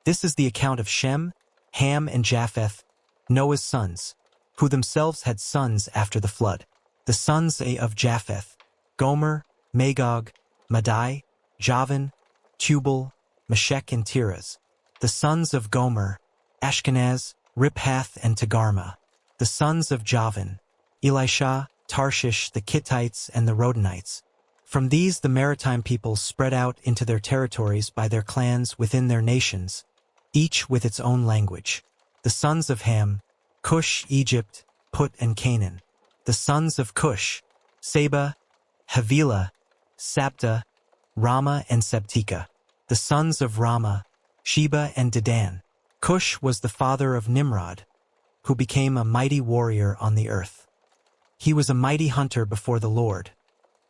This is the account of Shem, Ham, and Japheth, Noah's sons, who themselves had sons after the flood. The sons of Japheth: Gomer, Magog, Madai, Javan, Tubal, Meshech, and Tiras. The sons of Gomer: Ashkenaz, Riphath, and Togarmah. The sons of Javan: Elisha, Tarshish, the Kittites, and the Rodanites. From these the maritime peoples spread out into their territories by their clans within their nations, each with its own language. The sons of Ham: Cush, Egypt, Put, and Canaan. The sons of Cush: Seba, Havilah, Sabta, Rama, and Sabtika. The sons of Rama: Sheba and Dedan. Cush was the father of Nimrod, who became a mighty warrior on the earth. He was a mighty hunter before the Lord.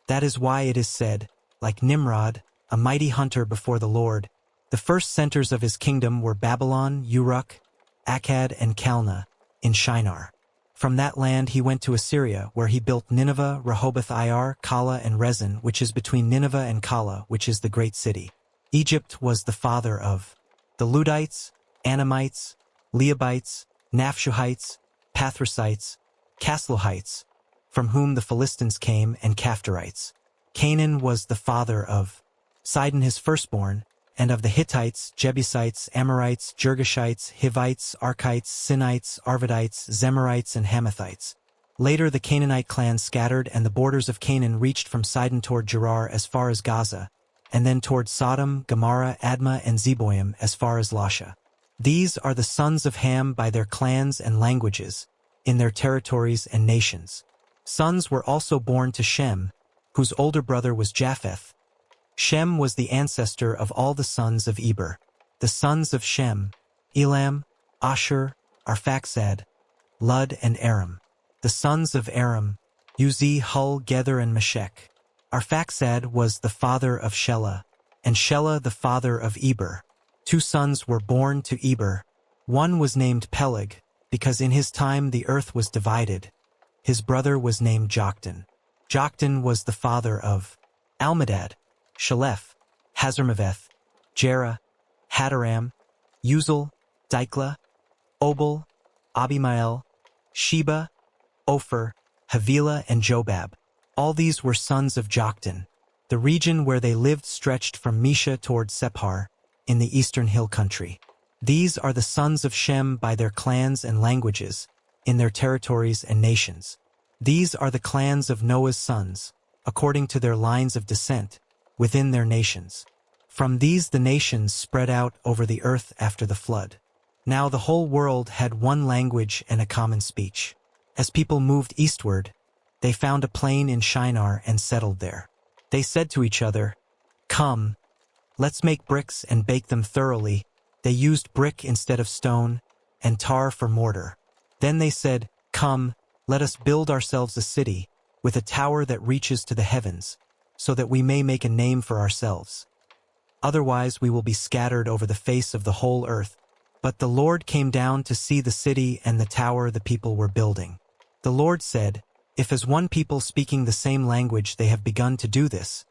That is why it is said, like Nimrod, a mighty hunter before the Lord. The first centers of his kingdom were Babylon, Uruk, Akkad, and Calneh, in Shinar. From that land he went to Assyria, where he built Nineveh, Rehoboth-ir, Calah, and Rezin, which is between Nineveh and Calah, which is the great city. Egypt was the father of the Ludites, Anamites, Leabites, Naphshuhites, Pathrusites, Casluhites, from whom the Philistines came, and Caphtorites. Canaan was the father of Sidon his firstborn, and of the Hittites, Jebusites, Amorites, Girgashites, Hivites, Archites, Sinites, Arvadites, Zemarites, and Hamathites. Later the Canaanite clans scattered, and the borders of Canaan reached from Sidon toward Gerar as far as Gaza, and then toward Sodom, Gomorrah, Admah, and Zeboim as far as Lasha. These are the sons of Ham by their clans and languages, in their territories and nations. Sons were also born to Shem, whose older brother was Japheth. Shem was the ancestor of all the sons of Eber. The sons of Shem: Elam, Ashur, Arphaxad, Lud, and Aram. The sons of Aram: Uzi, Hul, Gether, and Meshech. Arphaxad was the father of Shelah, and Shelah the father of Eber. 2 sons were born to Eber. One was named Peleg, because in his time the earth was divided. His brother was named Joktan. Joktan was the father of Almodad, Shalef, Hazarmaveth, Jerah, Hadaram, Uzal, Diklah, Obal, Abimael, Sheba, Ophir, Havilah, and Jobab. All these were sons of Joktan. The region where they lived stretched from Mesha toward Sephar, in the eastern hill country. These are the sons of Shem by their clans and languages, in their territories and nations. These are the clans of Noah's sons, according to their lines of descent, within their nations. From these the nations spread out over the earth after the flood. Now the whole world had one language and a common speech. As people moved eastward, they found a plain in Shinar and settled there. They said to each other, "Come, let's make bricks and bake them thoroughly." They used brick instead of stone, and tar for mortar. Then they said, "Come, let us build ourselves a city, with a tower that reaches to the heavens, so that we may make a name for ourselves. Otherwise we will be scattered over the face of the whole earth." But the Lord came down to see the city and the tower the people were building. The Lord said, "If as one people speaking the same language they have begun to do this,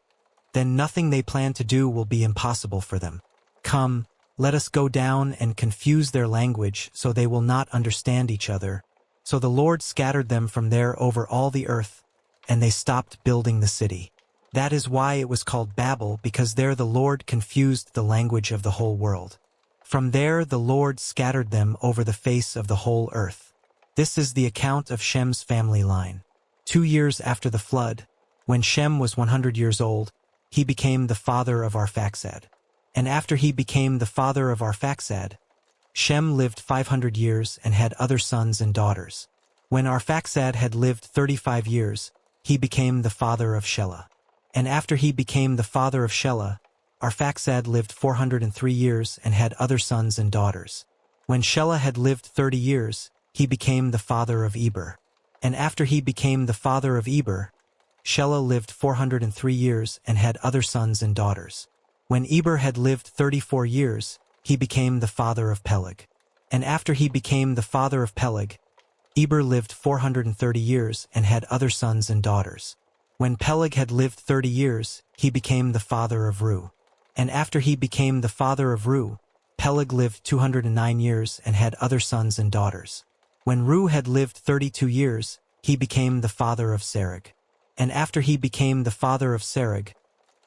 then nothing they plan to do will be impossible for them. Come, let us go down and confuse their language so they will not understand each other." So the Lord scattered them from there over all the earth, and they stopped building the city. That is why it was called Babel, because there the Lord confused the language of the whole world. From there the Lord scattered them over the face of the whole earth. This is the account of Shem's family line. 2 years after the flood, when Shem was 100 years old, he became the father of Arphaxad. And after he became the father of Arphaxad, Shem lived 500 years and had other sons and daughters. When Arphaxad had lived 35 years, he became the father of Shelah. And after he became the father of Shelah, Arphaxad lived 403 years and had other sons and daughters. When Shelah had lived 30 years, he became the father of Eber. And after he became the father of Eber, Shelah lived 403 years and had other sons and daughters. When Eber had lived 34 years, he became the father of Peleg. And after he became the father of Peleg, Eber lived 430 years and had other sons and daughters. When Peleg had lived 30 years, he became the father of Ru. And after he became the father of Ru, Peleg lived 209 years and had other sons and daughters. When Ru had lived 32 years, he became the father of Serug. And after he became the father of Serug,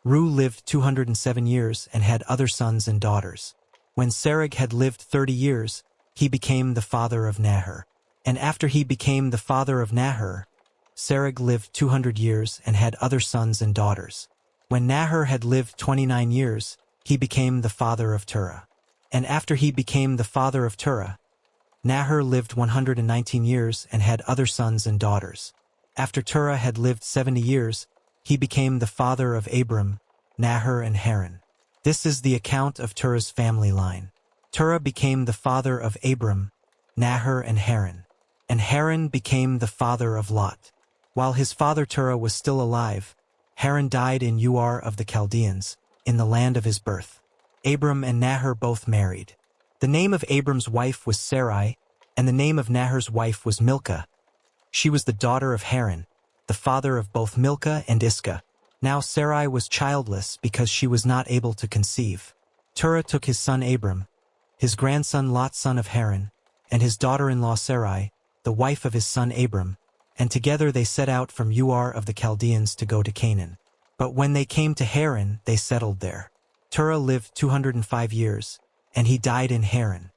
Ru lived 207 years and had other sons and daughters. When Serug had lived 30 years, he became the father of Nahor. And after he became the father of Nahor, Serug lived 200 years and had other sons and daughters. When Nahor had lived 29 years, he became the father of Terah. And after he became the father of Terah, Nahor lived 119 years and had other sons and daughters. After Terah had lived 70 years, he became the father of Abram, Nahor and Haran. This is the account of Terah's family line. Terah became the father of Abram, Nahor and Haran. And Haran became the father of Lot. While his father Terah was still alive, Haran died in Ur of the Chaldeans, in the land of his birth. Abram and Nahor both married. The name of Abram's wife was Sarai, and the name of Nahor's wife was Milcah. She was the daughter of Haran, the father of both Milcah and Iscah. Now Sarai was childless because she was not able to conceive. Terah took his son Abram, his grandson Lot son of Haran, and his daughter-in-law Sarai, the wife of his son Abram, and together they set out from Ur of the Chaldeans to go to Canaan. But when they came to Haran, they settled there. Terah lived 205 years, and he died in Haran.